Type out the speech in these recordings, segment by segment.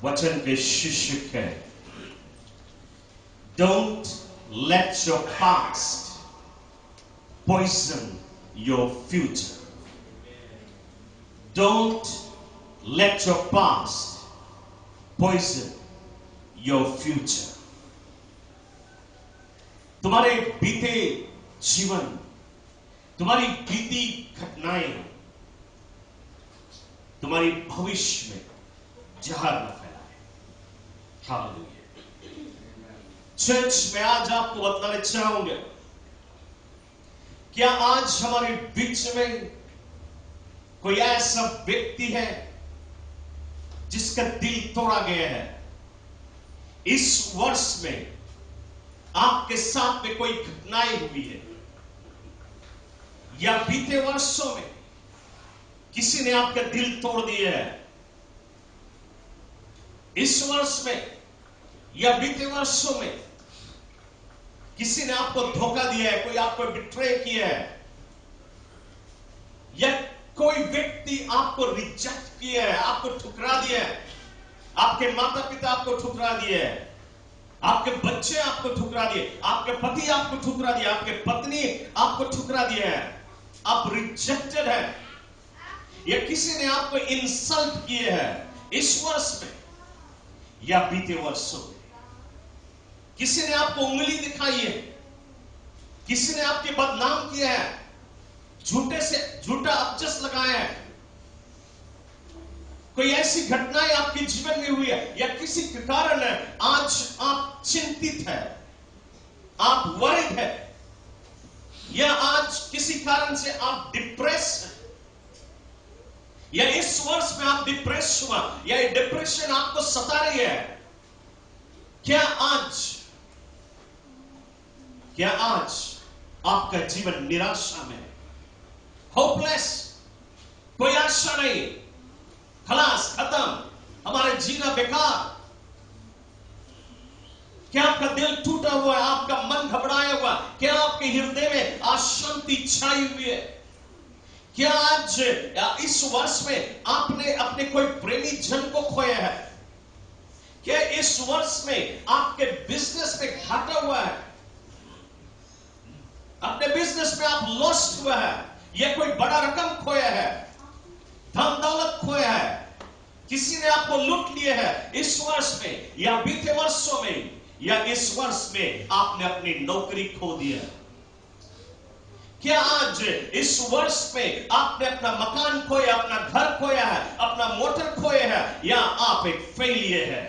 वचन के शीर्षक है don't let your past poison your future. Don't let your past poison your future. तुम्हारे बीते जीवन, तुम्हारी बीती घटनाएं तुम्हारी भविष्य में जहर न फैलाए। हालेलुया। चर्च में आज आपको बताना चाहूंगा, क्या आज हमारे बीच में कोई ऐसा व्यक्ति है जिसका दिल तोड़ा गया है? इस वर्ष में आपके साथ में कोई घटनाएं हुई है, या बीते वर्षों में किसी ने आपका दिल तोड़ दिया है? इस वर्ष में या बीते वर्षों में किसी ने आपको धोखा दिया है, कोई आपको बिट्रे किया है, या कोई व्यक्ति आपको रिजेक्ट किया है, आपको ठुकरा दिया है। आपके माता पिता आपको ठुकरा दिए है, आपके बच्चे आपको ठुकरा दिए, आपके पति आपको ठुकरा दिया, आपके पत्नी आपको ठुकरा दिया है, आप रिजेक्टेड है, या किसी ने आपको इंसल्ट किए है इस वर्ष में या बीते वर्षों में। किसी ने आपको उंगली दिखाई है, किसी ने आपके बदनाम किया है, झूठे से झूठा अपजस लगाया है। कोई ऐसी घटनाएं आपके जीवन में हुई है, या किसी के कारण आज आप चिंतित है, आप वरिड है, या आज किसी कारण से आप डिप्रेस है, या इस वर्ष में आप डिप्रेस हुआ, या डिप्रेशन आपको सता रही है। क्या आज आपका जीवन निराशा में है? होपलेस, कोई आशा नहीं, खलास, खत्म, हमारे जीना बेकार। क्या आपका दिल टूटा हुआ है, आपका मन घबराया हुआ? क्या आपके हृदय में अशांति छाई हुई है? क्या आज इस वर्ष में आपने अपने कोई प्रेमी जन को खोया है? क्या इस वर्ष में आपके बिजनेस में घाटा हुआ है? अपने बिजनेस में आप लॉस्ट हुआ है, या कोई बड़ा रकम खोया है, धन दौलत खोया है, किसी ने आपको लूट लिया है इस वर्ष में या बीते वर्षों में, या इस वर्ष में आपने अपनी नौकरी खो दिया? क्या आज इस वर्ष में आपने अपना मकान खोया, अपना घर खोया है, अपना मोटर खोया है, या आप एक फेलियर है,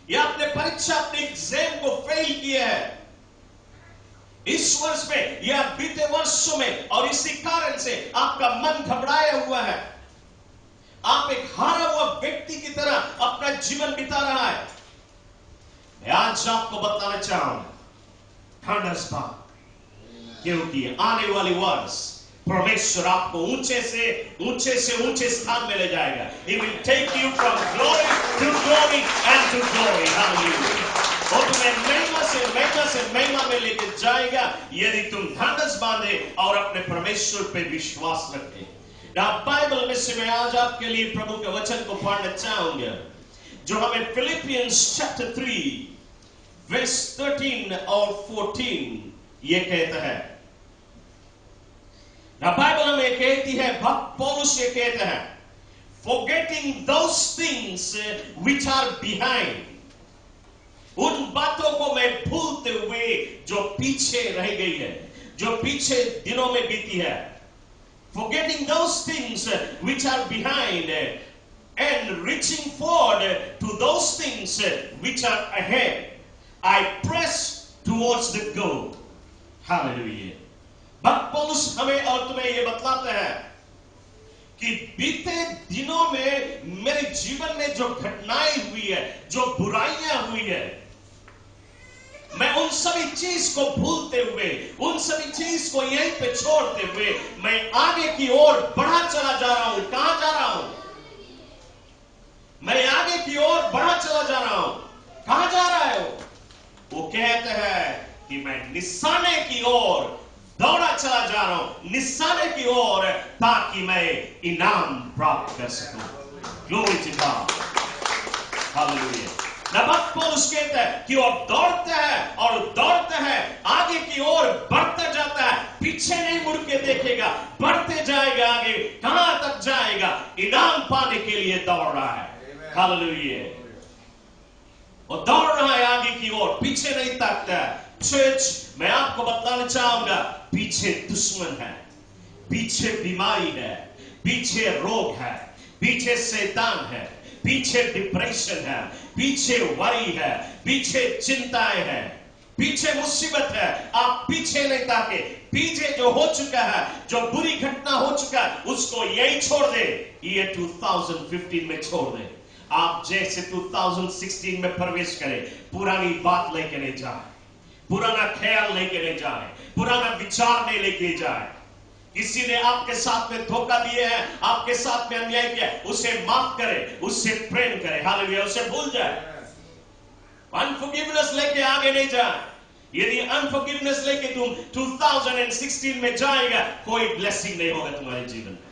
या आपने परीक्षा, अपने एग्जाम को फेल किया है इस वर्ष में या बीते वर्षों में, और इसी कारण से आपका मन घबराया हुआ है, आप एक हारा हुआ व्यक्ति की तरह अपना जीवन बिता रहा है? मैं आज आपको बताना चाहूंगा, ढांढस बांध, क्योंकि आने वाले वर्ष परमेश्वर आपको ऊंचे से ऊंचे स्थान में ले जाएगा। He will take you from glory to glory and to glory. Hallelujah. वो तुम्हें महिमा से महिमा में लेके जाएगा, यदि तुम ढांढस बांधे और अपने परमेश्वर पे विश्वास रखे। बाइबल में से मैं आज आपके लिए प्रभु के वचन को पढ़ना चाहूंगा, जो हमें फिलिपियंस चैप्टर 3 वर्स 13 और 14 ये कहता है। बाइबल में कहती है, भक्त पौलुस ये कहता है, forgetting those things which are behind, उन बातों को मैं भूलते हुए जो पीछे रह गई है, जो पीछे दिनों में बीती है। Forgetting those things which are behind and reaching forward to those things which are ahead, I press towards the goal. Hallelujah. भक्त पौलुस हमें और तुम्हें यह बतलाता है कि बीते दिनों में मेरे जीवन में जो घटनाएं हुई है, जो बुराइयां हुई है, मैं उन सभी चीज को भूलते हुए, उन सभी चीज को यहीं पे छोड़ते हुए मैं आगे की ओर बढ़ा चला जा रहा हूं। कहां जा रहा हूं? मैं आगे की ओर बढ़ा चला जा रहा हूं। कहां जा रहा है वो कहता है कि मैं निशाने की ओर दौड़ा चला जा रहा हूं, निशाने की ओर, ताकि मैं इनाम प्राप्त कर सकूं। Glory to God. हालेलुया। नबत पौलुस कहता है कि वो दौड़ता है और दौड़ता है, आगे की ओर बढ़ता जाता है, पीछे नहीं मुड़ के देखेगा, बढ़ते जाएगा, आगे कहां तक जाएगा, इनाम पाने के लिए दौड़ रहा है। हालेलुया। वो दौड़ रहा है आगे की ओर, पीछे नहीं ताकता है। चर्च, मैं आपको बताना चाहूंगा, पीछे दुश्मन है, पीछे बीमारी है, पीछे रोग है, पीछे शैतान है, पीछे डिप्रेशन है, पीछे वरी है, पीछे चिंताएं हैं, पीछे मुसीबत है। आप पीछे नहीं ताके, पीछे जो हो चुका है, जो बुरी घटना हो चुका है, उसको यही छोड़ दे, ये 2015 में छोड़ दे। आप जैसे 2016 में प्रवेश करें, पुरानी बात लेके नहीं जाए, पुराना ख्याल लेके नहीं जाए, पुराना विचार नहीं लेके जाए। किसी ने आपके साथ में धोखा दिया है, आपके साथ में अन्याय किया, उसे माफ करे, उससे प्रेम करे। हालेलुया। उसे भूल जाए। अनफॉरगिवनेस लेके आगे नहीं जाए। यदि अनफॉरगिवनेस लेके तुम 2016 में जाएगा, कोई ब्लेसिंग नहीं होगा तुम्हारे जीवन में।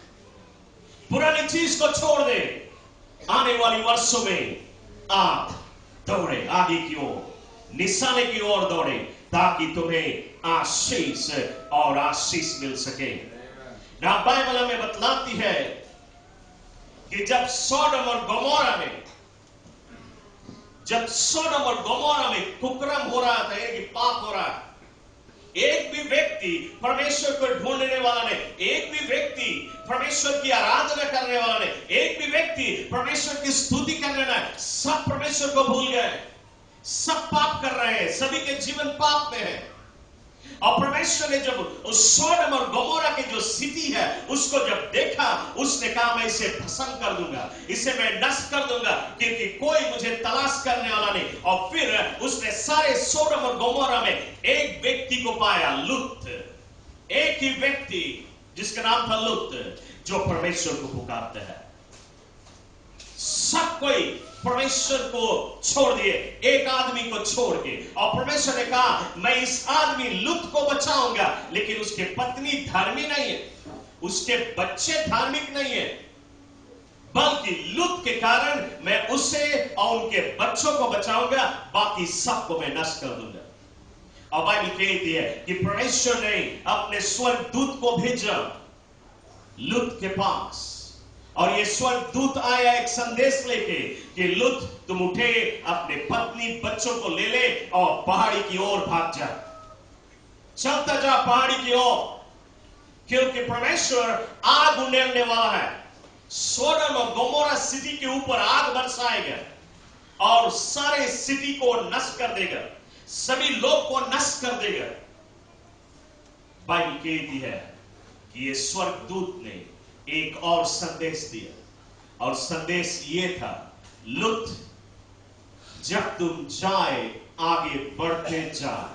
पुरानी चीज को छोड़ दे, आने वाली वर्षों में आप दौड़े आगे की ओर, निशाने की ओर दौड़े, ताकि तुम्हें आशीष और आशीष मिल सके। ना बाइबल हमें बतलाती है कि जब सोडम और गोमोरा में कुकर्म हो रहा था, कि पाप हो रहा है, एक भी व्यक्ति परमेश्वर को ढूंढने वाला नहीं, एक भी व्यक्ति परमेश्वर की आराधना करने वाला नहीं, एक भी व्यक्ति परमेश्वर की स्तुति करने वाला नहीं, सब परमेश्वर को भूल गए, सब पाप कर रहे हैं, सभी के जीवन पाप में है। और परमेश्वर ने जब उस सोडम और गोमोरा की जो स्थिति है उसको जब देखा, उसने कहा मैं इसे भस्म कर दूंगा, इसे मैं नष्ट कर दूंगा, क्योंकि कोई मुझे तलाश करने वाला नहीं। और फिर उसने सारे सोडम और गोमोरा में एक व्यक्ति को पाया, लूत। एक ही व्यक्ति जिसका नाम था लूत, जो परमेश्वर को पुकारता है। सब कोई परमेश्वर को छोड़ दिए, एक आदमी को छोड़ के। और परमेश्वर ने कहा मैं इस आदमी लूत को बचाऊंगा, लेकिन उसके पत्नी धार्मिक नहीं है, उसके बच्चे धार्मिक नहीं है, बल्कि लूत के कारण मैं उसे और उनके बच्चों को बचाऊंगा, बाकी सबको मैं नष्ट कर दूंगा। और बाइबल कहती है कि परमेश्वर ने अपने स्वर्गदूत को भेजा लूत के पास, और ये स्वर्गदूत आया एक संदेश लेके कि लूत तुम उठे, अपने पत्नी बच्चों को ले ले और पहाड़ी की ओर भाग जा, चलता जा पहाड़ी की ओर, क्योंकि परमेश्वर आग उंडेलने वाला है। सोडम और गोमोरा सिटी के ऊपर आग बरसाएगा और सारे सिटी को नष्ट कर देगा, सभी लोग को नष्ट कर देगा। बाइबल कहती है कि ये स्वर्गदूत ने एक और संदेश दिया, और संदेश ये था, लूत जब तुम जाए, आगे बढ़ते जाए,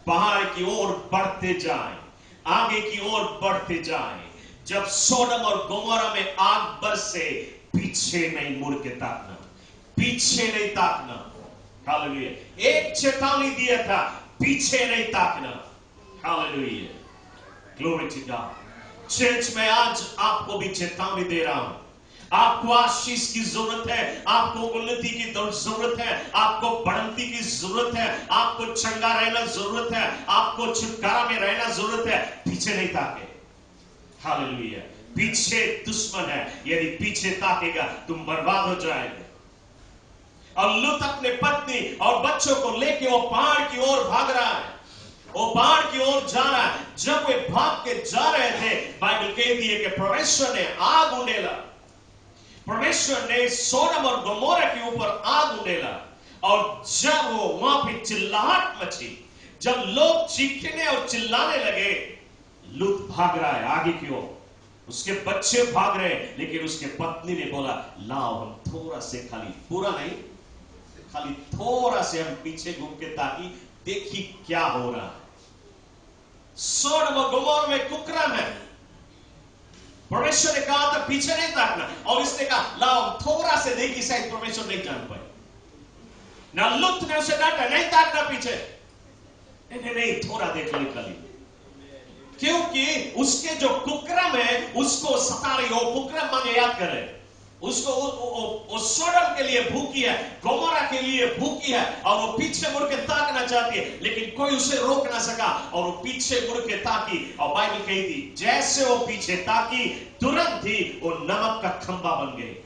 पहाड़ की ओर बढ़ते जाए, आगे की ओर बढ़ते जाए, जब सोडम और गोमोरा में आग बरसे, पीछे नहीं मुड़ के ताकना, पीछे नहीं ताकना। हालेलुया। एक चेतावनी दिया था, पीछे नहीं ताकना। Hallelujah. Glory to God. Church में आज आपको भी चेतावनी दे रहा हूं। आपको आशीष की जरूरत है, आपको उन्नति की जरूरत है, आपको बढ़ंती की जरूरत है, आपको चंगा रहना जरूरत है, आपको छुटकारा में रहना जरूरत है। पीछे नहीं ताके। हालेलुया। पीछे दुश्मन है, यदि पीछे ताकेगा तुम बर्बाद हो जाएगा। और लूत अपने पत्नी और बच्चों को लेके वो पहाड़ की ओर भाग रहा है, वो पहाड़ की ओर जा रहा है। जब वे भाग के जा रहे थे, बाइबल कहती है कि परमेश्वर ने आग उंडेला, परमेश्वर ने सोडम और गोमोरा के ऊपर आग उंडेला। और जब वो वहां पे चिल्लाहट मची, जब लोग चीखने और चिल्लाने लगे, लूत भाग रहा है आगे की ओर, उसके बच्चे भाग रहे हैं, लेकिन उसके पत्नी ने बोला लाओ हम थोड़ा से, खाली पूरा नहीं, खाली थोड़ा से हम पीछे घूम के ताकि देखी क्या हो रहा है। सोडम और गोमोरा में कुकर्म है। परमेश्वर ने कहा था पीछे नहीं ताकना, और इसने कहा लाओ थोड़ा से देखी, शायद परमेश्वर नहीं जान पाए ना। लूत ने उसे डांटा, नहीं ताकना पीछे, नहीं थोड़ा देख ले खाली, क्योंकि उसके जो कुकर्म है उसको सता रही हो। कुकर्म माने याद करे, उसको वो सोडम के लिए भूखी है, गोमोरा के लिए भूखी है, और वो पीछे मुड़ के ताकना चाहती है, लेकिन कोई उसे रोक ना सका, और वो पीछे मुड़ के ताकी, और बाइबल कही थी जैसे वो पीछे ताकी तुरंत ही वो नमक का खंबा बन गई।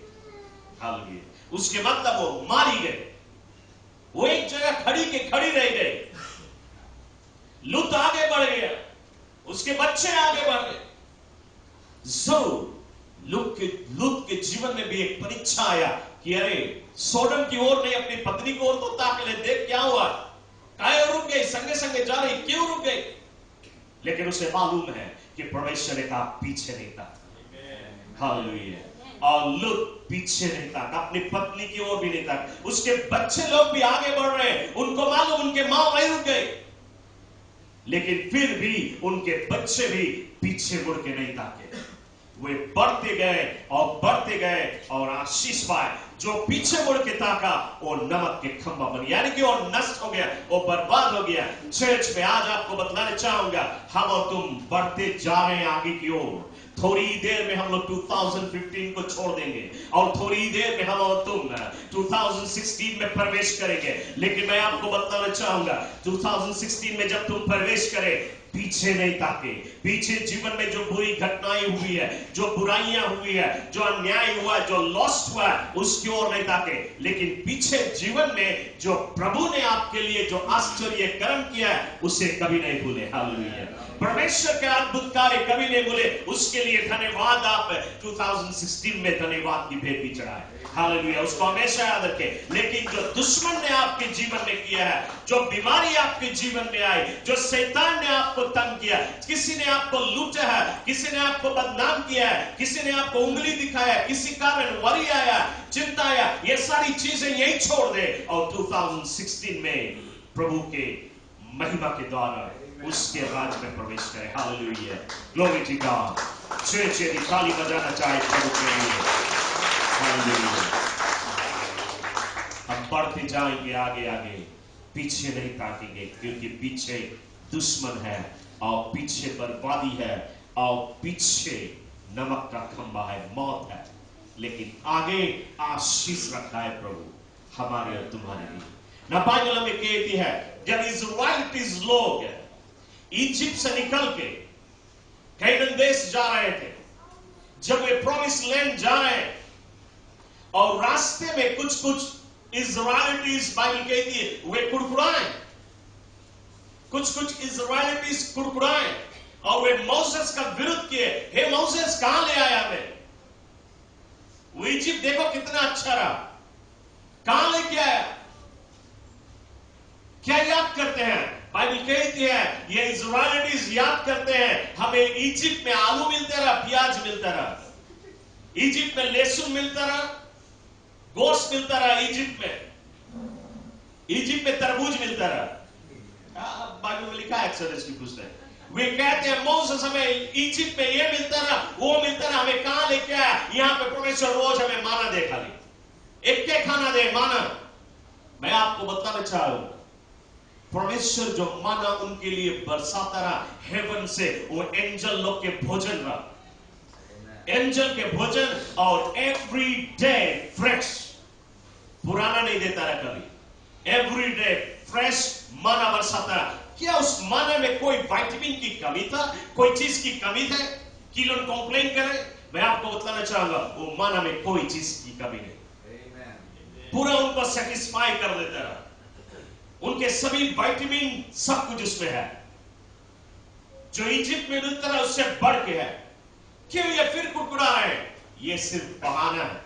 हालेलुया। उसके मतलब वो मारी गई, वो एक जगह खड़ी रह गई। लूत आगे बढ़ गया, उसके बच्चे आगे बढ़ गए। जरूर लूत के जीवन में भी एक परीक्षा आया कि अरे सोडम की ओर नहीं, अपनी पत्नी की ओर तो ताक ले, देख क्या हुआ, काहे रुक गई, संगे संगे जा रही, क्यों रुक गई? लेकिन उसे मालूम है कि परमेश्वर ने कहा पीछे नहीं था। हालेलुया। और लूत पीछे नहीं था, अपनी पत्नी की ओर भी नहीं था, उसके बच्चे लोग भी आगे बढ़ रहे हैं, उनको मालूम उनके मां वहीं रुक गए, लेकिन फिर भी उनके बच्चे भी पीछे मुड़ के नहीं ताके। वे बढ़ते गए और आशीष पाए। जो पीछे मुड़ के ताका वो नमक के खंबा बन, यानी कि वो नष्ट हो गया, वो बर्बाद हो गया। चर्च में आज आपको बतलाना चाहूंगा, हम और तुम बढ़ते जा रहे हैं आगे की ओर। थोड़ी देर में हम लोग 2015 को छोड़ देंगे, और थोड़ी देर में हम और तुम 2016 में प्रवेश करेंगे। लेकिन मैं आपको बताना चाहूंगा, 2016 में जब तुम प्रवेश करें, पीछे नहीं ताके। पीछे जीवन में जो बुरी घटनाएं हुई है, जो बुराइयां हुई है, जो अन्याय हुआ, जो लॉस्ट हुआ, उसकी ओर नहीं ताके, लेकिन पीछे जीवन में जो प्रभु ने आपके लिए जो आश्चर्य कर्म किया है, उसे कभी नहीं भूले। हालेलुया। परमेश्वर के अद्भुत कार्य कभी नहीं भूले, उसके लिए धन्यवाद। आप 2016 में धन्यवाद की भेंट भी चढ़ाए। हालेलुया। उसको हमेशा याद रखें। लेकिन जो दुश्मन ने आपके जीवन में किया है, जो बीमारी आपके जीवन में आई, जो शैतान ने आपको तंग किया, किसी ने आपको लूटा है, किसी ने आपको बदनाम किया है, किसी ने आपको उंगली दिखाया, किसी कारण वरी आया, चिंता आया, ये सारी चीजें यही छोड़ दे और 2016 में प्रभु के महिमा के द्वारा उसके राज में प्रवेश करे। हालेलुया। Glory to God. चेरी ताली बजाना चाहे प्रभु के लिए। हालेलुया। हम बढ़ते जाएंगे आगे आगे, पीछे नहीं ताकेंगे, क्योंकि पीछे दुश्मन है, और पीछे बर्बादी है, और पीछे नमक का खंबा है, मौत है, लेकिन आगे आशीष रखा है प्रभु हमारे और तुम्हारे लिए। ना बाइबल में कहती है, जब इज़राइलीज लोग इजिप्ट से निकल के कैनान देश जा रहे थे, जब वे प्रॉमिस लैंड जा रहे हैं, और रास्ते में कुछ इज़राइलीज, बाइबल कहती है, वे कुड़कुड़ाए, कुछ इज़राइलीज कुड़कुड़ाए, और वे मोसेस का विरोध किए। हे मोसेस, कहां ले आया हमें? वो इजिप्ट देखो कितना अच्छा रहा, कहां लेके आया? क्या याद करते हैं? बाइबल कहती है, ये इज़राइलीज याद करते हैं, हमें इजिप्ट में आलू मिलता रहा, प्याज मिलता रहा, इजिप्ट में लहसुन मिलता रहा, गोश्त मिलता रहा, इजिप्ट में तरबूज मिलता रहा। बाइबल में लिखा है एक्सोडस की पुस्तक। वे कहते हैं, मोसेस, हमें इजिप्ट में ये मिलता रहा, वो मिलता रहा, हमें कहां लेके आया? यहां पे परमेश्वर रोज हमें माना दे, खाली एक के खाना दे, माना। मैं आपको बताना चाह रहा हूं, परमेश्वर जो माना उनके लिए बरसाता रहा हेवन से, वो एंजल लोग के भोजन रहा, एंजल के भोजन, और एवरी डे फ्रेश, पुराना नहीं देता रहा कभी, एवरी डे फ्रेश माना बरसाता रहा। क्या उस माना में कोई विटामिन की कमी था, कोई चीज की कमी था कि लोग कंप्लेन करें? मैं आपको बताना चाहूंगा, वो माना में कोई चीज की कमी नहीं, पूरा उनको सेटिस्फाई कर देता रहा, उनके सभी विटामिन सब कुछ उसमें है, जो इजिप्ट में मिलता रहा उससे बढ़ के है। क्यों ये फिर कुड़कुड़ा रहे हैं? ये सिर्फ बहाना है,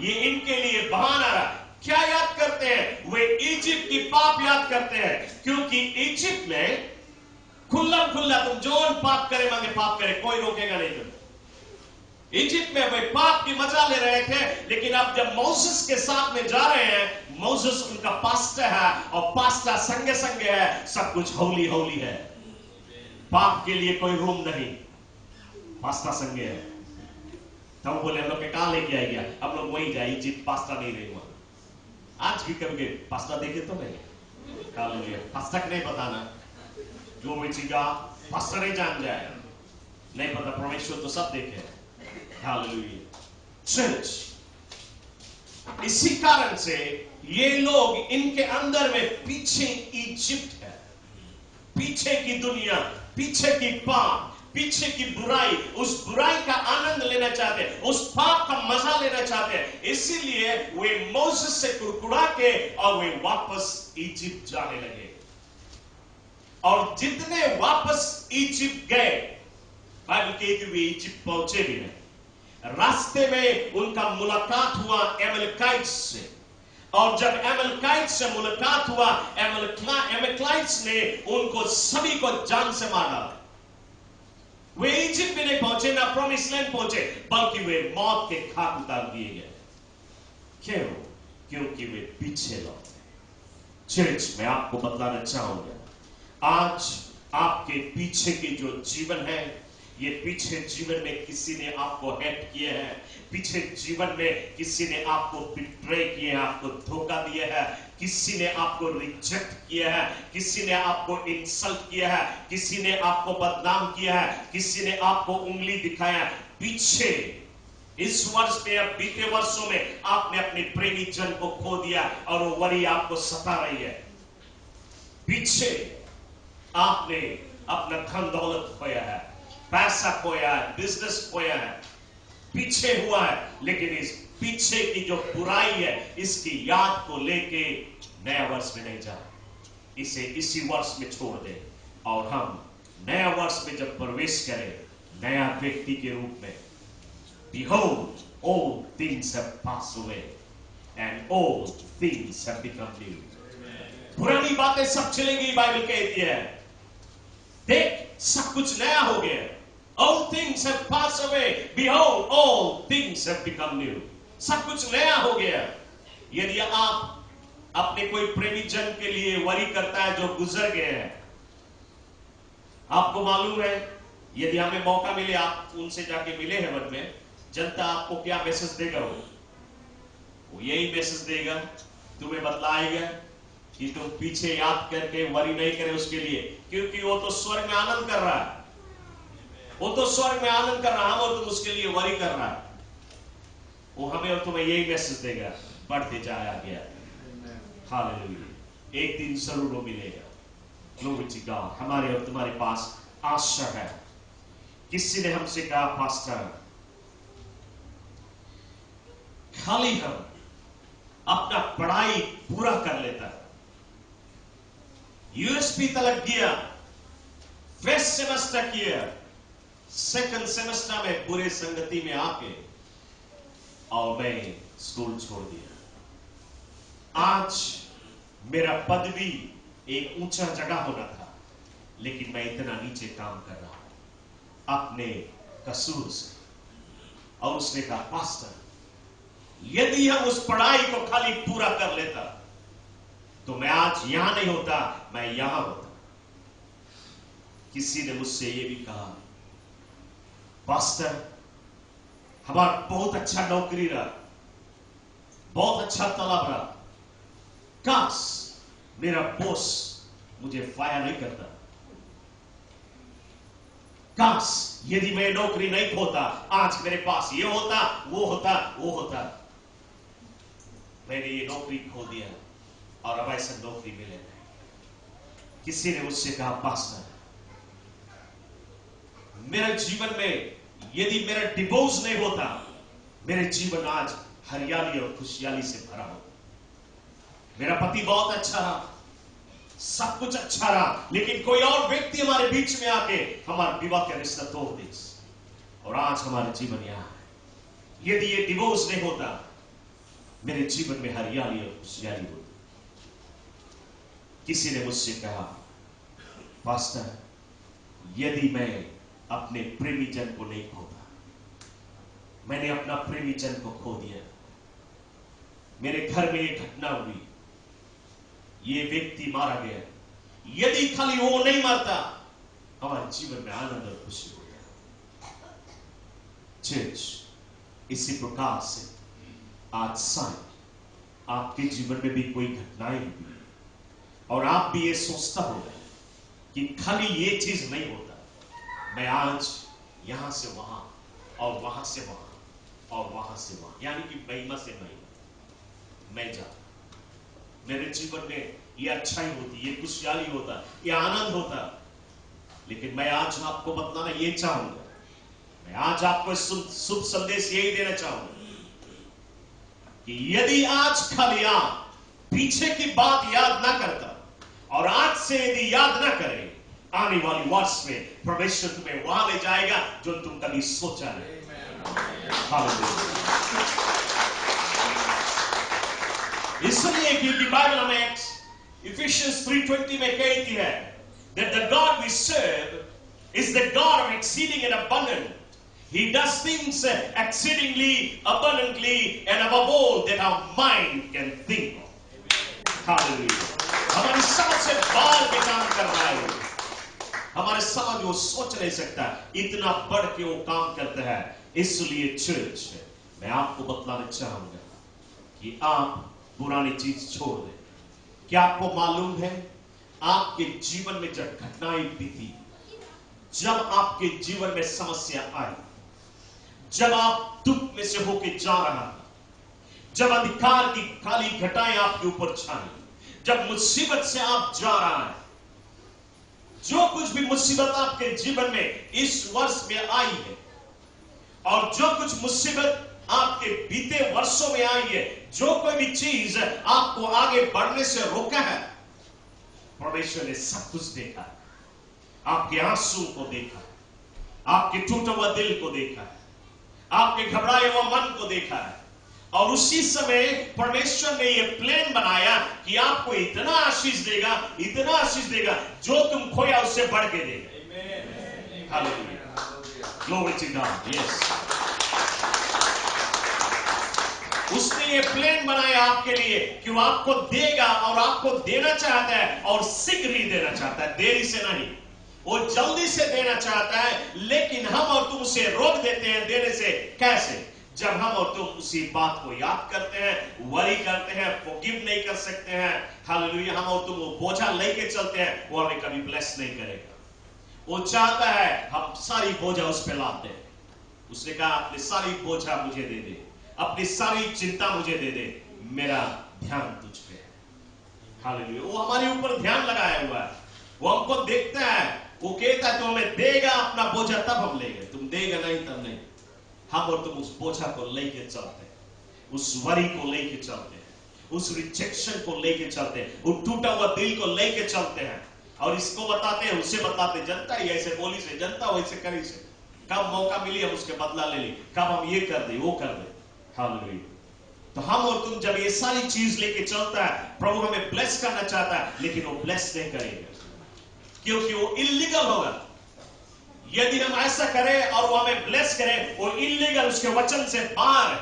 ये इनके लिए बहाना रहा। क्या याद करते हैं? वे इजिप्ट की पाप याद करते हैं, क्योंकि इजिप्ट में खुल्ला तुम जो पाप करे मांगे पाप करे, कोई रोकेगा नहीं तुम्हें। इजिप्ट में वे पाप की मजा ले रहे थे, लेकिन अब जब मोसेस के साथ में जा रहे हैं, मोसेस उनका पास्टर है, और पास्टर संगे संगे है, सब कुछ होली होली है, पाप के लिए कोई रूम नहीं, पास्ता संगे है। तब तो बोले हम लोग के कहां लेके आएगा, हम लोग वहीं जाए, इजिप्ट पास्ता नहीं रहेगा। आज भी कभी पास्ता देखे तो नहीं, पास्ता नहीं बताना, जो मिचेगा पास्ता नहीं जान जाए, नहीं पता, परमेश्वर तो सब देखे। हालेलुया। चर्च, इसी कारण से ये लोग, इनके अंदर में पीछे इजिप्ट है, पीछे की दुनिया, पीछे की पाप, पीछे की बुराई, उस बुराई का आनंद लेना चाहते हैं, उस पाप का मजा लेना चाहते हैं। इसीलिए वे मोसेस से कुड़कुड़ा के और वे वापस इजिप्ट जाने लगे। और जितने वापस इजिप्ट गए, बाइबल कहती है वे इजिप्ट पहुंचे भी नहीं। रास्ते में उनका मुलाकात हुआ एमलेकाइट्स से, और जब एमलेकाइट्स से मुलाकात हुआ, एमलेकाइट्स ने उनको सभी को जान से मार डाला। वे इजिप्ट में नहीं पहुंचे, ना प्रॉमिस लैंड पहुंचे, बल्कि वे मौत के घाट उतार दिए गए। क्यों? क्योंकि वे पीछे लौटे। चर्च में आपको बतलाना चाहूंगा, आज आपके पीछे की जो जीवन है, ये पीछे जीवन में किसी ने आपको हेट किया है, पीछे जीवन में किसी ने आपको बिट्रे किया है, आपको धोखा दिया है, किसी ने आपको रिजेक्ट किया है, किसी ने आपको इंसल्ट किया है, किसी ने आपको बदनाम किया है, किसी ने आपको उंगली दिखाया है। पीछे इस वर्ष में, अब बीते वर्षों में आपने अपने प्रेमी जन को खो दिया और वो वरी आपको सता रही है। पीछे आपने अपना धन दौलत खोया है, पैसा खोया है, बिजनेस खोया है, पीछे हुआ है। लेकिन इस पीछे की जो बुराई है, इसकी याद को लेके नया वर्ष में नहीं जा, इसे इसी वर्ष में छोड़ दे और हम नया वर्ष में जब प्रवेश करें, नया व्यक्ति के रूप में, behold all things have passed away and all things have become new। पुरानी बातें सब चलेंगी, बाइबल कहती है। देख, सब कुछ नया हो गया। All things have passed away, behold all things have become new। सब कुछ नया हो गया। यदि आप अपने कोई प्रेमी जन के लिए वरी करता है जो गुजर गए हैं, आपको मालूम है, यदि हमें मौका मिले, आप उनसे जाके मिले हेवन में, जनता आपको क्या मैसेज देगा? वो यही मैसेज देगा, तुम्हें बतलाएगा कि तुम पीछे याद करके वरी नहीं करे उसके लिए, क्योंकि वो तो स्वर्ग में आनंद कर रहा है, वो तो स्वर्ग में आनंद कर रहा है, हम और तुम उसके लिए वरी कर रहा है। वो हमें और तुम्हें यही मैसेज देगा, बढ़ते जाया गया। हालेलुया। एक दिन जरूर वो मिलेगा। Glory to God. हमारे और तुम्हारे पास आशा है। किसी ने हमसे कहा, पास्टर, खाली हम अपना पढ़ाई पूरा कर लेता है, यूएसपी तक गया, फर्स्ट सेमेस्टर किया, सेकंड सेमेस्टर में बुरे संगति में आके और मैं स्कूल छोड़ दिया। आज मेरा पदवी एक ऊंचा जगह होना था, लेकिन मैं इतना नीचे काम कर रहा हूं अपने कसूर से। और उसने कहा, पास्टर, यदि हम उस पढ़ाई को खाली पूरा कर लेता तो मैं आज यहां नहीं होता, मैं यहां होता। किसी ने मुझसे यह भी कहा, पास्टर, हमारा बहुत अच्छा नौकरी रहा, बहुत अच्छा तलब रहा, काश मेरा बॉस मुझे फायर नहीं करता, काश यदि मैं नौकरी नहीं खोता, आज मेरे पास ये होता, वो होता, वो होता। मैंने ये नौकरी खो दिया और अब ऐसा नौकरी मिले नहीं। किसी ने मुझसे कहा, पास्टर, मेरे जीवन में यदि मेरा डिवोर्स नहीं होता, मेरे जीवन आज हरियाली और खुशहाली से भरा होता। मेरा पति बहुत अच्छा रहा, सब कुछ अच्छा रहा, लेकिन कोई और व्यक्ति हमारे बीच में आके हमारा विवाह का रिश्ता तोड़ दे और आज हमारे जीवन यहां है। यदि ये डिवोर्स नहीं होता, मेरे जीवन में हरियाली और खुशहाली होती। किसी ने मुझसे कहा, पास्टर, यदि मैं अपने प्रेमी जन को नहीं खोता, मैंने अपना प्रेमी जन को खो दिया, मेरे घर में एक घटना हुई, ये व्यक्ति मारा गया, यदि खाली वो नहीं मरता, हमारे जीवन में आनंद और खुशी हो गया। चर्च, इसी प्रकार से आज साय आपके जीवन में भी कोई घटनाएं हुई और आप भी ये सोचता होगा कि खाली ये चीज नहीं होता, मैं आज यहां से वहां और वहां से वहां, और वहां से वहां, यानी कि महिमा से महिमा मैं जा। मेरे जीवन में ये अच्छाई होती, ये खुशहाली होता, ये आनंद होता। लेकिन मैं आज आपको बताना ये चाहूंगा, मैं आज आपको शुभ संदेश यही देना चाहूंगा कि यदि आज खाली आप पीछे की बात याद ना करता और आज से यदि याद ना करे, आने वाली वर्ष में परमेश्वर तुम्हें वहां ले जाएगा जो तुम कभी सोचा नहीं। इसलिए क्योंकि बाइबल हमें इफिशियंस 3:20 में कहती है that the God we serve is the God of exceeding and abundant. He does things exceedingly abundantly and above all that our mind can think of. Hallelujah. हमारी समझ से बाहर के काम कर रहा है, हमारे समझ वो सोच नहीं सकता, इतना बढ़ के वो काम करता है। इसलिए चर्च मैं आपको बतलाना चाहूंगा कि आप पुरानी चीज छोड़ दें। क्या आपको मालूम है आपके जीवन में जब घटनाएं बीती, जब आपके जीवन में समस्या आई, जब आप दुख में से होके जा रहा था, जब अंधकार की काली घटाएं आपके ऊपर छाई, जब मुसीबत से आप जा रहा है, जो कुछ भी मुसीबत आपके जीवन में इस वर्ष में आई है और जो कुछ मुसीबत आपके बीते वर्षों में आई है, जो कोई भी चीज आपको आगे बढ़ने से रोका है, परमेश्वर ने सब कुछ देखा है। आपके आंसू को देखा है, आपके टूटा हुआ दिल को देखा है, आपके घबराए हुआ मन को देखा है, और उसी समय परमेश्वर ने यह प्लान बनाया कि आपको इतना आशीष देगा, इतना आशीष देगा, जो तुम खोया उससे बढ़ के देगा। Hallelujah, glory to God. Yes, उसने ये प्लान बनाया आपके लिए कि वो आपको देगा और आपको देना चाहता है और शीघ्र ही देना चाहता है, देरी से नहीं। वो जल्दी से देना चाहता है, लेकिन हम और तुम उसे रोक देते हैं देने से। कैसे? जब हम और तुम उसी बात को याद करते हैं, वरी करते हैं, फॉरगिव नहीं कर सकते हैं। हालेलुया, हम और तुम वो बोझा लेके चलते हैं, वो हमें कभी ब्लेस नहीं करेगा। वो चाहता है हम सारी बोझा उस पर लाते हैं। उसने कहा अपनी सारी बोझा मुझे दे दे, अपनी सारी चिंता मुझे दे दे, मेरा ध्यान तुझ पे है। हालेलुया, वो हमारे ऊपर ध्यान लगाया हुआ है, वो हमको देखता है, वो कहता है तो हमें देगा अपना बोझा, तब हम लेंगे, तुम देगा नहीं तब नहीं। हम और तुम उस बोझा को लेके चलते हैं, उस वरी को लेके चलते हैं, उस रिजेक्शन को लेके चलते हैं, वो टूटा हुआ दिल को लेके चलते हैं, और इसको बताते हैं, उससे बताते, जनता ही ऐसे बोली से, जनता वैसे करी से, कब मौका मिली हम उसके बदला ले ली, कब हम ये कर दे वो कर दे। हालेलुया। तो हम और तुम जब ये सारी चीज लेके चलता है, प्रभु हमें ब्लेस करना चाहता है, लेकिन वो ब्लेस नहीं करेगा क्योंकि वो इल्लीगल होगा। यदि हम ऐसा करें और वो हमें ब्लेस करें, वो इल्लीगल, उसके वचन से बाहर है।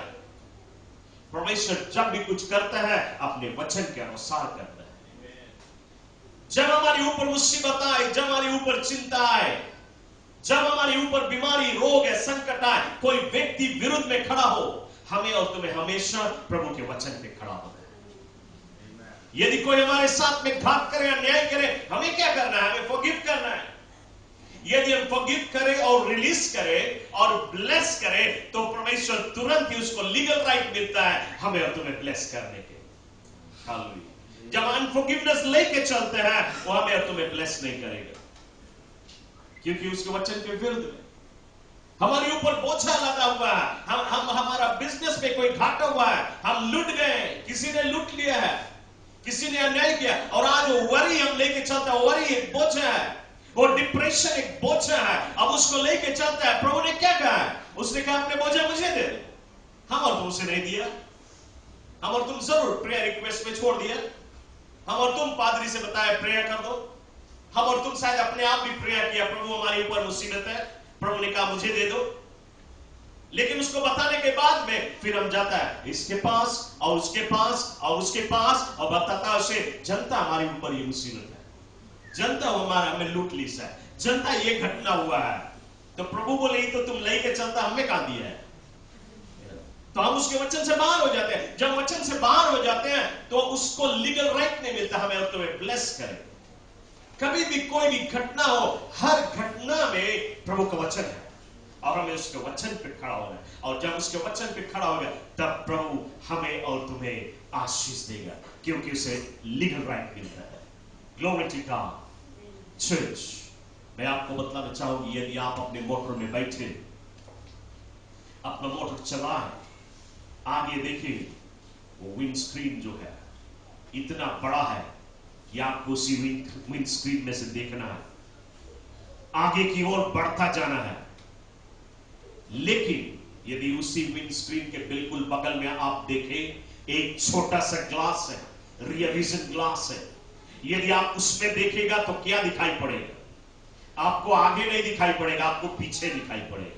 परमेश्वर जब भी कुछ करता है अपने वचन के अनुसार करता है। जब हमारे ऊपर मुसीबत आए, जब हमारे ऊपर चिंता आए, जब हमारे ऊपर बीमारी, रोग है, संकट आए, कोई व्यक्ति विरुद्ध में खड़ा हो, हमें और तुम्हें हमेशा प्रभु के वचन पे खड़ा होना है। यदि कोई हमारे साथ में घात करे, अन्याय करे, हमें क्या करना है? हमें फॉरगिव करना है। यदि हम फॉरगिव करें और रिलीज करें और ब्लेस करें, तो परमेश्वर तुरंत ही उसको लीगल राइट मिलता है हमें और तुम्हें ब्लेस करने के। हालेलुया। जब अनफॉरगिवनेस लेके चलते हैं, वो हमें और तुम्हें ब्लेस नहीं करेगा, क्योंकि उसके वचन के विरुद्ध में हमारे ऊपर बोझा लगा हुआ है। हम हमारा बिजनेस में कोई घाटा हुआ है, हम लूट गए, किसी ने लूट लिया है, किसी ने अन्याय किया, और आज वो वरी हम लेके चलता है। वरी एक बोझा है, वो डिप्रेशन एक बोझा है, अब उसको लेके चलता है। प्रभु ने क्या कहा है? उसने कहा अपने बोझा मुझे दे दो। हम और तुमसे नहीं दिया, हम और तुम जरूर प्रेयर रिक्वेस्ट में छोड़ दिया, हम और तुम पादरी से बताया प्रेयर कर दो, हम और तुम शायद अपने आप भी प्रेयर किया, प्रभु हमारे ऊपर मुसीबत है, प्रभु ने कहा मुझे दे दो। लेकिन उसको बताने के बाद में फिर हम जाता है इसके पास और उसके पास और उसके पास, और बताता है उसे, जनता हमारे ऊपर ये मुसीबत है, जनता हमारा हमें लूट ली है, जनता ये घटना हुआ है। तो प्रभु बोले तो तुम लेके चलता, हमें कहां दिया है? तो हम उसके वचन से बाहर हो जाते हैं। जब वचन से बाहर हो जाते हैं तो उसको लीगल राइट नहीं मिलता हमें और तुम्हें ब्लेस करे। कभी भी कोई भी घटना हो, हर घटना में प्रभु का वचन है, और हमें उसके वचन पे खड़ा होना है। और जब उसके वचन पे खड़ा होगा तब प्रभु हमें और तुम्हें आशीष देगा, क्योंकि उसे लीगल राइट मिलता है। Glory to God. चर्च, मैं आपको बताना चाहूंगी, यदि आप अपने मोटर में बैठे अपना मोटर चलाएं, आगे देखिए वो विंड स्क्रीन जो है इतना बड़ा है कि आपको उसी विंड स्क्रीन में से देखना है, आगे की ओर बढ़ता जाना है। लेकिन यदि उसी विंड स्क्रीन के बिल्कुल बगल में आप देखें एक छोटा सा ग्लास है, रियर विजन ग्लास है, यदि आप उसमें देखेगा तो क्या दिखाई पड़ेगा? आपको आगे नहीं दिखाई पड़ेगा, आपको पीछे दिखाई पड़ेगा।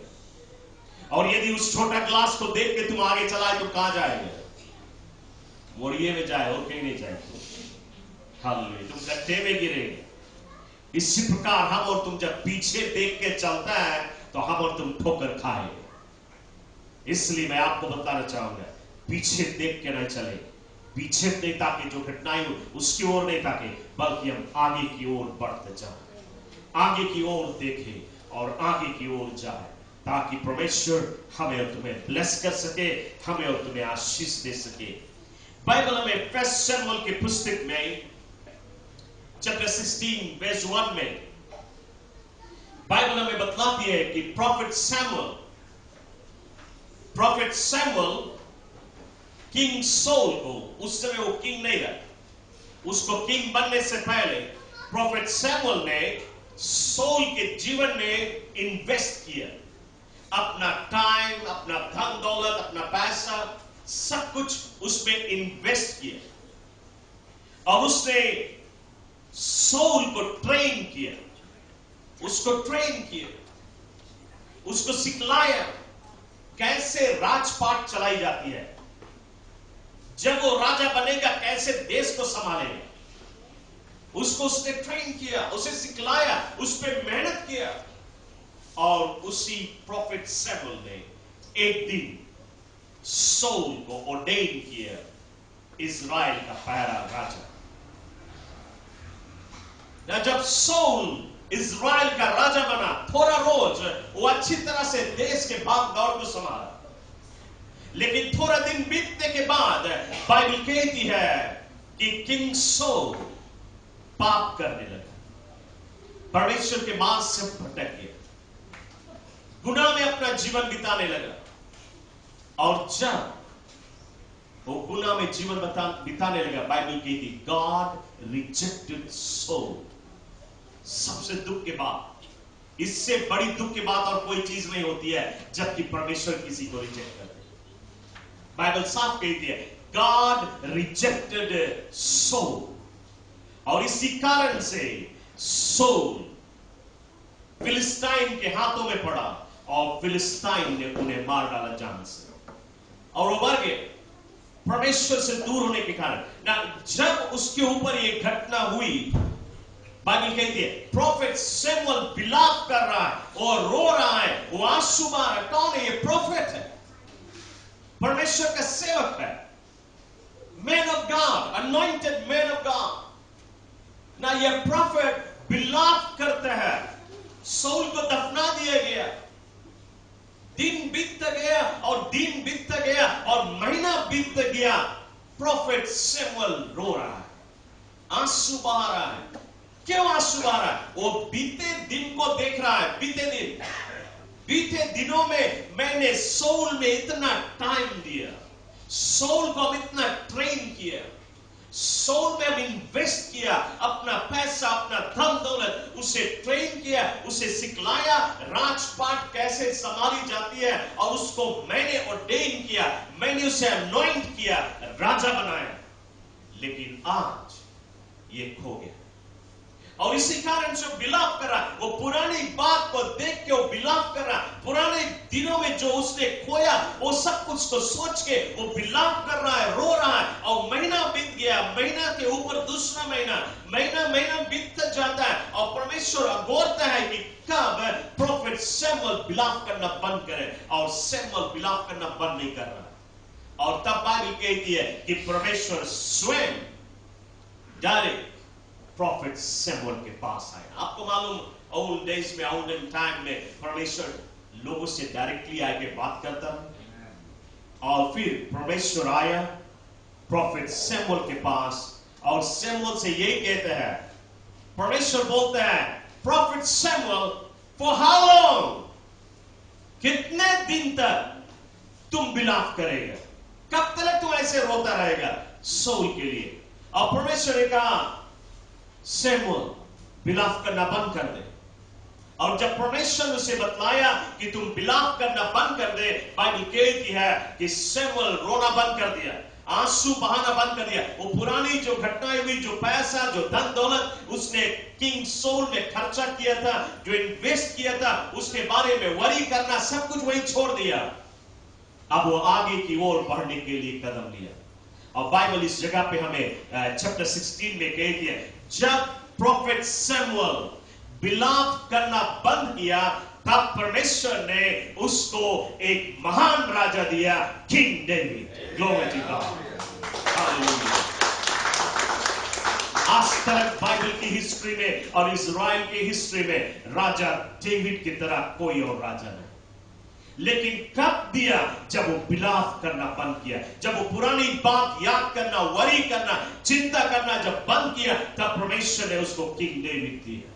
और यदि उस छोटा ग्लास को देख के तुम आगे चलाए तो कहां जाएगा? मोड़िए में जाए और कहीं नहीं जाए। हालेलुया, तुम गड्ढे में गिरेंगे। इसी प्रकार हम और तुम जब पीछे देख के चलता है तो हम और तुम ठोकर खाएंगे। इसलिए मैं आपको बताना चाहूंगा, पीछे देख के न चले, पीछे नहीं ताकि जो घटनाएं उसकी ओर नहीं ताकि, बल्कि हम आगे की ओर बढ़ते जाएं, आगे की ओर देखें और आगे की ओर जाए, ताकि परमेश्वर हमें और तुम्हें ब्लेस कर सके, हमें और तुम्हें आशीष दे सके। बाइबल हमें फर्स्ट शमूएल की पुस्तक में चैप्टर 16 वर्स 1 में बाइबल हमें बतलाती है कि प्रॉफिट सैमुअल किंग सॉल को, उस समय वो किंग नहीं था, उसको किंग बनने से पहले प्रॉफिट सैमुअल ने सॉल के जीवन में इन्वेस्ट किया, अपना टाइम, अपना धन दौलत, अपना पैसा, सब कुछ उसमें इन्वेस्ट किया। और उसने सॉल को ट्रेन किया, उसको सिखलाया कैसे राजपाट चलाई जाती है, जब वो राजा बनेगा कैसे देश को संभालेगा। उसको उसने ट्रेन किया, उसे सिखलाया, उस पर मेहनत किया। और उसी प्रॉफिट सैमुएल ने एक दिन सॉल को ऑर्डेन किया इजराइल का पहला राजा। जब सॉल इजराइल का राजा बना, थोड़ा रोज वो अच्छी तरह से देश के भाग दौड़ को संभाला, लेकिन थोड़ा दिन बीतने के बाद बाइबल कहती है कि किंग सॉल पाप करने लगा, परमेश्वर के मार्ग से भटक गया, गुनाह में अपना जीवन बिताने लगा। और जब वो गुनाह में जीवन बिताने लगा, बाइबल कहती गॉड रिजेक्टेड सॉल। सबसे दुख के बाद, इससे बड़ी दुख की बात और कोई चीज नहीं होती है जबकि परमेश्वर किसी को रिजेक्ट करते। बाइबल साफ कहती है गॉड रिजेक्टेड सॉल। और इसी कारण से सॉल फिलिस्तीन के हाथों में पड़ा और फिलिस्तीन ने उन्हें मार डाला जान से, और वो मर गए परमेश्वर से दूर होने के कारण ना। जब उसके ऊपर ये घटना हुई, बाइबल कहती है प्रॉफिट सैमुअल बिलाप कर रहा है और रो रहा है, वो आंसू बहा रहा है। कौन है ये? प्रॉफिट है, परमेश्वर का सेवक है, man of God, anointed man of God. ना ये प्रॉफिट बिलाप करते हैं, सौल को दफना दिया गया, दिन बीतता गया और दिन बीतता गया और महीना बीतता गया, प्रॉफिट सैमुअल रो रहा है, आंसू बहा रहा है। क्यों आंसू बहा रहा है? वो बीते दिन को देख रहा है। बीते दिनों में मैंने सौल में इतना टाइम दिया, सौल को हम इतना ट्रेन किया, सौल में हम इन्वेस्ट किया, अपना पैसा, अपना धन दौलत, उसे ट्रेन किया, उसे सिखलाया राजपाट कैसे संभाली जाती है, और उसको मैंने ऑर्डेन किया, मैंने उसे अनॉइंट किया, राजा बनाया। लेकिन आज ये खो गया, और इसी कारण से बिलाप कर रहा, वो पुरानी बात को देख के वो बिलाप कर रहा, पुराने दिनों में जो उसने खोया वो सब कुछ को सोच के वो बिलाप कर रहा है, रो रहा है। और महीना बीत गया, महीना के ऊपर दूसरा महीना बीतता जाता है, और परमेश्वर अगोरता है कि कब प्रॉफिट सैमुअल बिलाप करना बंद करे, और सैमुअल बिलाप करना बंद नहीं कर रहा। और तब बाइबल कहती है कि परमेश्वर स्वयं डायरेक्ट प्रॉफिट सैमुअल के पास आए। आपको मालूम ओल्ड डेज में, ओल्डन टाइम में परमेश्वर लोगों से डायरेक्टली आके बात करता है। और फिर परमेश्वर आया प्रॉफिट सैमुअल के पास और सैमुअल से यही कहते हैं, परमेश्वर बोलते हैं profit Samuel, for how long, कितने दिन तक तुम बिलाप करेगा, कब तक तुम ऐसे रोता रहेगा शाऊल के लिए। और परमेश्वर ने कहा सैमुअल बिलाप करना बंद कर दे। और जब परमेश्वर ने उसे बतलाया कि तुम बिलाप करना बंद कर दे, बाइबल कहती है कि सैमुअल रोना बंद कर दिया, आंसू बहाना बंद कर दिया। वो पुरानी जो घटनाएं हुई, जो पैसा, जो धन दौलत उसने किंग शाऊल में खर्चा किया था, जो इन्वेस्ट किया था, उसके बारे में वरी करना सब कुछ वही छोड़ दिया। अब वो आगे की ओर बढ़ने के लिए कदम लिया। और बाइबल इस जगह पे हमें चैप्टर 16 में कहती है, जब प्रॉफिट सैमुअल बिलाप करना बंद किया, तब परमेश्वर ने उसको एक महान राजा दिया, king David. Glory to God, hallelujah. आज तक बाइबल की हिस्ट्री में और इजराइल की हिस्ट्री में राजा डेविड की तरह कोई और राजा नहीं। लेकिन कब दिया? जब वो बिलाप करना बंद किया, जब वो पुरानी बात याद करना, वरी करना, चिंता करना जब बंद किया, तब परमेश्वर ने उसको किंग डेविड दिया।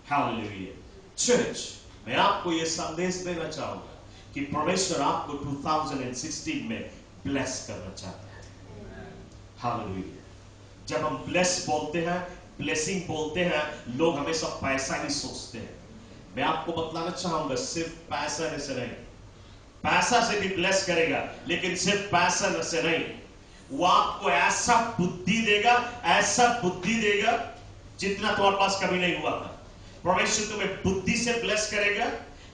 हालेलुया। चर्च, मैं आपको यह संदेश देना चाहूंगा कि परमेश्वर आपको 2016 में ब्लेस करना चाहता है। हालेलुया। जब हम ब्लेस बोलते हैं, ब्लेसिंग बोलते हैं, लोग हमेशा पैसा ही सोचते हैं। मैं आपको बतलाना चाहूंगा, सिर्फ पैसा से नहीं, पैसा से भी ब्लेस करेगा, लेकिन सिर्फ पैसा से नहीं, वो आपको ऐसा बुद्धि देगा, ऐसा बुद्धि देगा जितना तुम्हारे पास कभी नहीं हुआ था। परमेश्वर तुम्हें बुद्धि से ब्लेस करेगा,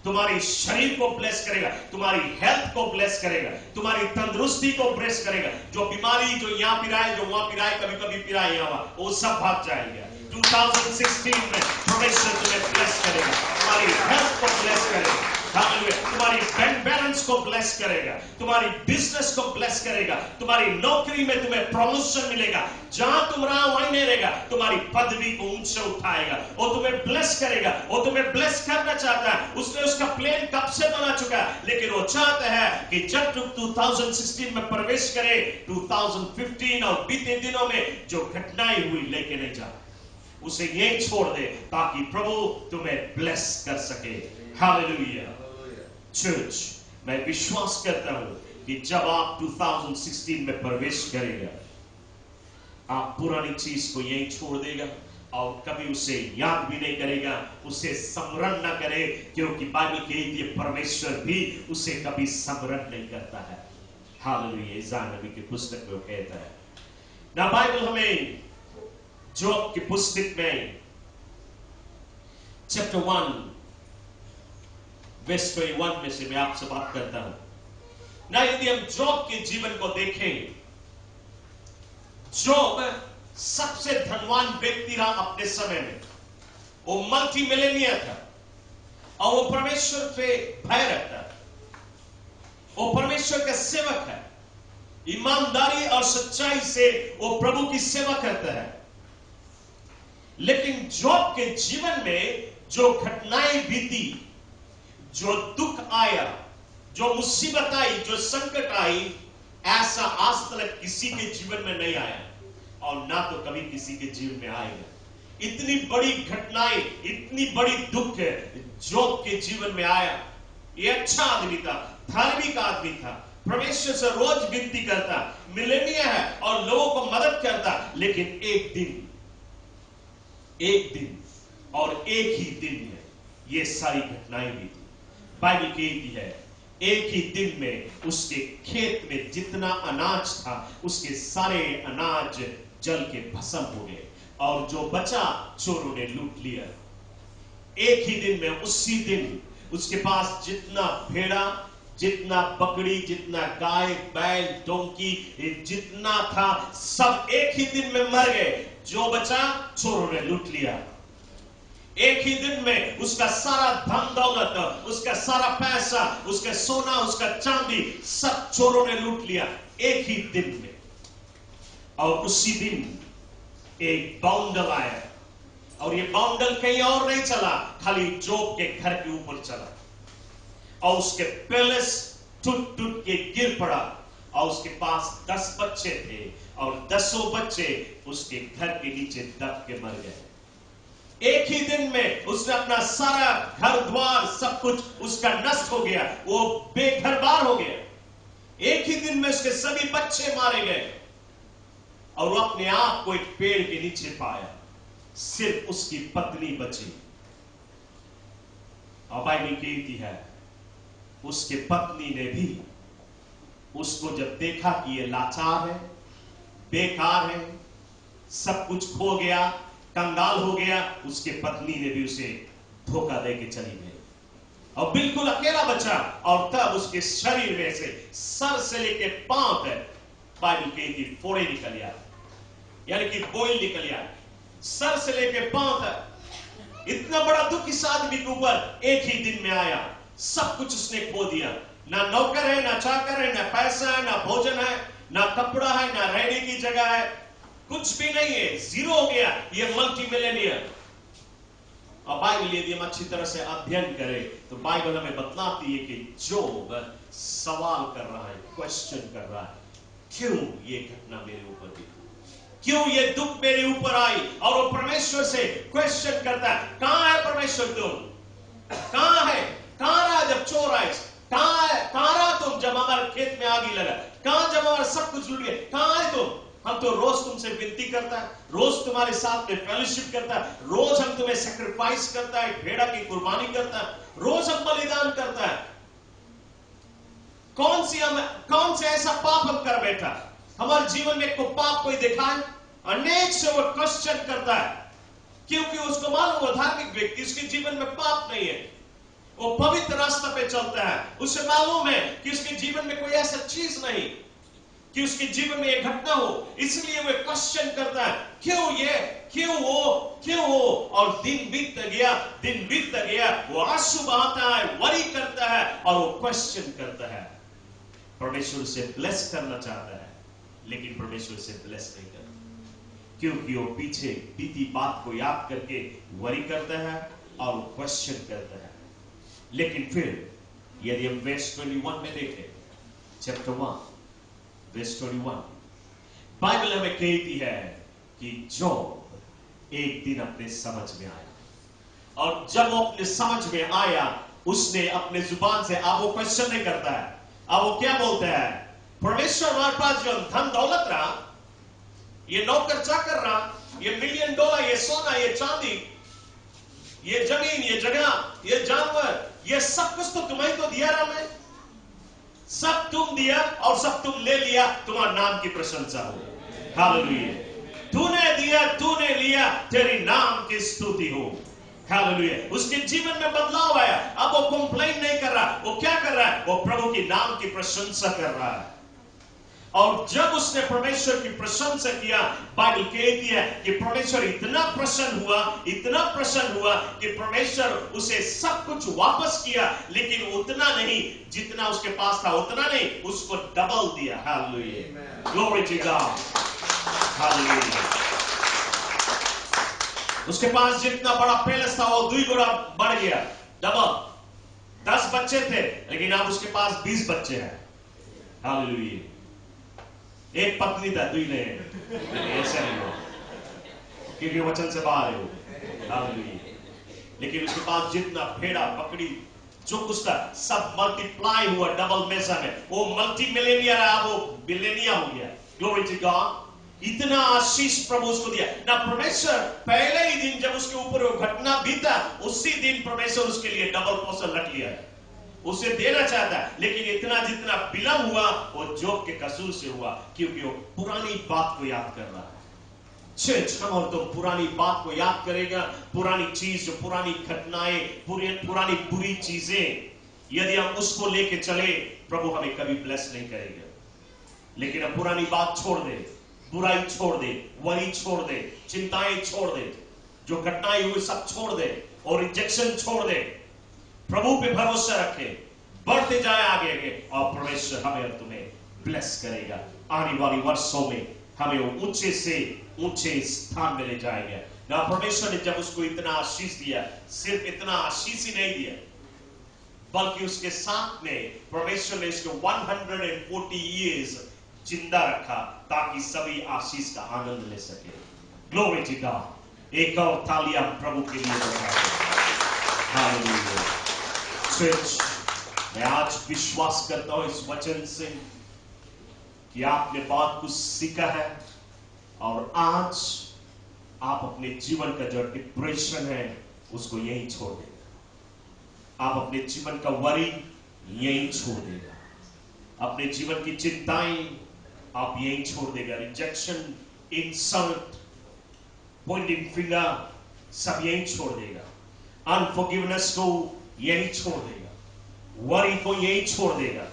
तुम्हारी शरीर को ब्लेस करेगा, तुम्हारी हेल्थ को ब्लेस करेगा, तुम्हारी तंदुरुस्ती को ब्लेस करेगा। जो बीमारी जो यहाँ पिराए, जो वहां पिराए, कभी कभी पिराए यहाँ, वो सब भाग जाएगा। 2016 में परमेश्वर तुम्हें ब्लेस करेगा, तुम्हारी हेल्थ को ब्लेस करेगा, तुम्हारी बैंक बैलेंस को ब्लेस करेगा, तुम्हारी बिजनेस को ब्लेस करेगा, तुम्हारी नौकरी में तुम्हें प्रमोशन मिलेगा, जहां तुम रहा वहीं नहीं रहेगा, तुम्हारी पदवी को ऊंचे उठाएगा, वो तुम्हें ब्लेस करेगा, वो तुम्हें ब्लेस करना चाहता है। उसने उसका प्लान कब से बना चुका है, लेकिन वो चाहता है कि जब तुम 2016 में प्रवेश करे, 2015 और बीते दिनों में जो घटनाएं हुई लेके नहीं जा, उसे यही छोड़ दे ताकि प्रभु तुम्हें ब्लेस कर सके। हालेलुया। चर्च, मैं विश्वास करता हूं कि जब आप 2016 में प्रवेश करेगा, आप पुरानी चीज को यही छोड़ देगा और कभी उसे याद भी नहीं करेगा, उसे स्मरण न करे, क्योंकि बाइबल कहती है परमेश्वर भी उसे कभी स्मरण नहीं करता है। हालेलुया। इज़ाया नबी की पुस्तक में कहता है ना, बाइबल हमें जोब की पुस्तक में चैप्टर 1 वर्स 21 में से मैं आपसे बात करता हूं ना। यदि हम जोब के जीवन को देखें, जोब सबसे धनवान व्यक्ति रहा अपने समय में। वो मल्टी मिलेनियर था और वो परमेश्वर पे भय रखता है, वो परमेश्वर का सेवक है, ईमानदारी और सच्चाई से वो प्रभु की सेवा करता है। लेकिन जोब के जीवन में जो घटनाएं बीती, जो दुख आया, जो मुसीबत आई, जो संकट आई, ऐसा आज तक किसी के जीवन में नहीं आया और ना तो कभी किसी के जीवन में आएगा। इतनी बड़ी घटनाएं, इतनी बड़ी दुख जोब के जीवन में आया। ये अच्छा आदमी था, धार्मिक आदमी था, परमेश्वर से रोज विनती करता, मिलेनिया है और लोगों को मदद करता। लेकिन एक दिन और एक ही दिन में ये सारी घटनाएं भी थी। बाइबल कहती है एक ही दिन में उसके खेत में जितना अनाज था, उसके सारे अनाज जल के भस्म हो गए और जो बचा चोरों ने लूट लिया। एक ही दिन में, उसी दिन उसके पास जितना भेड़ा, जितना बकरी, जितना गाय, बैल, डोंकी जितना था, सब एक ही दिन में मर गए। जो बचा चोरों ने लूट लिया। एक ही दिन में उसका सारा धन दौलत, उसका सारा पैसा, उसका सोना, उसका चांदी सब चोरों ने लूट लिया एक ही दिन में। और उसी दिन एक बाउंडल आया और ये बाउंडल कहीं और नहीं चला, खाली जोब के घर के ऊपर चला। और उसके पैलेस टूट टूट के गिर पड़ा और उसके पास 10 बच्चे थे और 10 बच्चे उसके घर के नीचे दब के मर गए। एक ही दिन में उसने अपना सारा घर द्वार सब कुछ उसका नष्ट हो गया, वो बेघर-बार हो गया। एक ही दिन में उसके सभी बच्चे मारे गए और वो अपने आप को एक पेड़ के नीचे पाया, सिर्फ उसकी पत्नी बची। और बाइबल कहती है उसके पत्नी ने भी उसको जब देखा कि ये लाचार है, बेकार है, सब कुछ खो गया, कंगाल हो गया, उसके पत्नी ने भी उसे धोखा देके चली गई और बिल्कुल अकेला बचा। और तब उसके शरीर में से सर से लेके पांव तक बाइबल कहती फोड़े निकल आए, यानी कि बोल निकल आए, सर से लेके पांव तक। इतना बड़ा दुख इस आदमी के ऊपर एक ही दिन में आया। सब कुछ उसने खो दिया, ना नौकर है, ना चाकर है, ना पैसा है, ना भोजन है, ना कपड़ा है, ना रहने की जगह है, कुछ भी नहीं है, जीरो हो गया ये मल्टी मिलियनियर। और बाइबल यदि हम अच्छी तरह से अध्ययन करें तो बाइबल हमें बतलाती है कि जोब सवाल कर रहा है, क्वेश्चन कर रहा है, क्यों ये घटना मेरे ऊपर हुई, क्यों ये दुख मेरे ऊपर आई। और वो परमेश्वर से क्वेश्चन करता है, कहां है परमेश्वर तुम, कहां है, कहां रहा जब चोर आए, कहां है, कहां रहा तुम जब हमारे खेत में आग लगा, कहां जब हमारा सब कुछ लूट गया, कहां है तुम। हम तो रोज तुमसे विनती करता है, रोज तुम्हारे साथ में फेलोशिप करता है, रोज हम तुम्हें सैक्रिफाइस करता है, भेड़ा की कुर्बानी करता है, रोज हम बलिदान करता है, कौन से ऐसा पाप हम कर बैठा, हमारे जीवन में कोई पाप कोई दिखाए। अनेक से वो क्वेश्चन करता है, क्योंकि उसको मालूम वो धार्मिक व्यक्ति, उसके जीवन में पाप नहीं है, वो पवित्र रास्ता पे चलता है, उसे मालूम है कि उसके जीवन में कोई ऐसा चीज नहीं कि उसके जीवन में एक घटना हो, इसलिए वो क्वेश्चन करता है, क्यों ये, क्यों वो। और दिन बीतता गया, वो आंसू बहाता है, वरी करता है और वो क्वेश्चन करता है। परमेश्वर से ब्लेस करना चाहता है लेकिन परमेश्वर से ब्लेस नहीं करता, क्योंकि वो पीछे बीती बात को याद करके वरी करता है और क्वेश्चन करता है। लेकिन फिर यदि हम वर्स 21 में देखें, चैप्टर 1 वर्स 21, बाइबल हमें कहती है कि जोब एक दिन अपने समझ में आया, और जब वो अपने समझ में आया उसने अपने जुबान से, अब वो क्वेश्चन नहीं करता है, अब वो क्या बोलता है, परमेश्वर हमारे पास जो धन दौलत रहा, ये नौकर चाकर रहा, ये $1 मिलियन, ये सोना, ये चांदी, ये जमीन, ये जगह, ये जानवर, ये सब कुछ तो तुम्हें तो दिया रहा, मैं सब तुम दिया और सब तुम ले लिया, तुम्हारे नाम की प्रशंसा हो, हालेलुया। तूने दिया, तूने लिया, तेरी नाम की स्तुति हो, हालेलुया। उसके जीवन में बदलाव आया, अब वो कंप्लेन नहीं कर रहा, वो क्या कर रहा है, वो प्रभु की नाम की प्रशंसा कर रहा है। और जब उसने परमेश्वर की प्रशंसा किया, बाइबल कहती है कि परमेश्वर इतना प्रसन्न हुआ कि परमेश्वर उसे सब कुछ वापस किया, लेकिन उतना नहीं जितना उसके पास था, उतना नहीं, उसको डबल दिया, hallelujah, glory to God, hallelujah. उसके पास जितना बड़ा पैलेस था वो 2 गुना बढ़ गया, डबल। 10 बच्चे थे लेकिन अब उसके पास 20 बच्चे हैं, हालेलुया। एक पत्नी था, 2 नहीं, ऐसा नहीं हो, क्योंकि वचन से बाहर है वो, हालेलुया। लेकिन उसके पास जितना भेड़ा बकरी जो कुछ था सब मल्टीप्लाई हुआ, डबल मेजर में, वो मल्टी मिलेनियर है, वो बिलियनियर हो गया, ग्लोरी टू गॉड। इतना आशीष प्रभु उसको दिया ना। परमेश्वर पहले ही दिन जब उसके ऊपर वो घटना बीता, उसी दिन परमेश्वर उसके लिए डबल पोर्शन रख लिया, उसे देना चाहता है, लेकिन इतना जितना विलंब हुआ वो जोब के कसूर से हुआ, क्योंकि वो पुरानी बात को याद कर रहा है। और तो पुरानी बात को याद करेगा, पुरानी चीज, जो पुरानी घटनाएं, पुरानी बुरी चीजें, यदि हम उसको लेके चले, प्रभु हमें कभी ब्लेस नहीं करेगा। लेकिन हम पुरानी बात छोड़ दे, बुराई छोड़ दे, वरी छोड़ दे, चिंताएं छोड़ दे, जो घटनाएं हुई सब छोड़ दे और रिजेक्शन छोड़ दे, प्रभु पे भरोसा रखे, बढ़ते जाए आगे और परमेश्वर हमें और तुम्हें ब्लेस करेगा। आने वाली वर्षों में हमें ऊंचे से ऊंचे स्थान में ले जाएगा ना। परमेश्वर ने जब उसको इतना आशीष दिया, सिर्फ इतना आशीष ही नहीं दिया, बल्कि उसके साथ में परमेश्वर ने इसको 140 ईयर्स जिंदा रखा ताकि सभी आशीष का आनंद ले सके। Glory to God. एक और ताली आप प्रभु के लिए बजाएं। हालेलुया। चर्च, मैं आज विश्वास करता हूं इस वचन से कि आपने बहुत कुछ सीखा है और आज आप अपने जीवन का जो डिप्रेशन है उसको यहीं छोड़ देगा। आप अपने जीवन का वरी यहीं छोड़ देगा। अपने जीवन की चिंताएं आप यहीं छोड़ देगा। रिजेक्शन, इंसल्ट, पॉइंटिंग फिंगर सब यहीं छोड़ देगा। अनफॉरगिवनेस को यहीं छोड़ देगा। वरी को यहीं छोड़ देगा।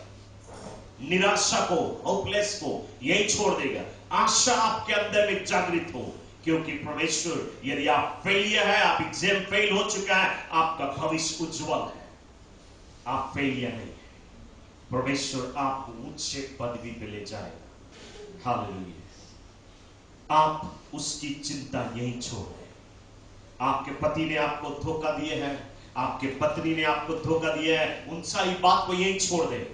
निराशा को, होपलेस को यहीं छोड़ देगा। आशा आपके अंदर में जागृत हो, क्योंकि परमेश्वर, यदि आप फेलियर है, आप एग्जाम फेल हो चुका है, आपका भविष्य उज्जवल है। आप फेलियर नहीं है। परमेश्वर आपको ऊंचे पदवी पे ले जाएगा। हालेलुया। आप उसकी चिंता यहीं छोड़ दें। आपके पति ने आपको धोखा दिया है, आपके पत्नी ने आपको धोखा दिया है, उन सारी बात को यहीं छोड़ दें।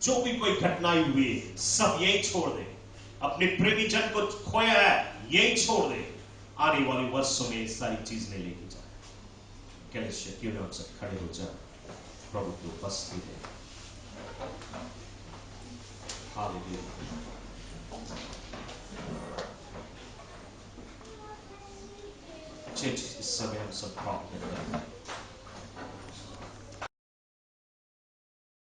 जो भी कोई घटनाएं हुई सब यहीं छोड़ दे। अपने प्रेमी जन को खोया है यहीं छोड़ दे। आने वाले वर्षों में सारी चीज नहीं लेके जाए। कैसे क्यों ना सब खड़े हो जाए, प्रभु की उपस्थिति है। हालेलुया। इस समय हम सब प्रार्थना करते हैं।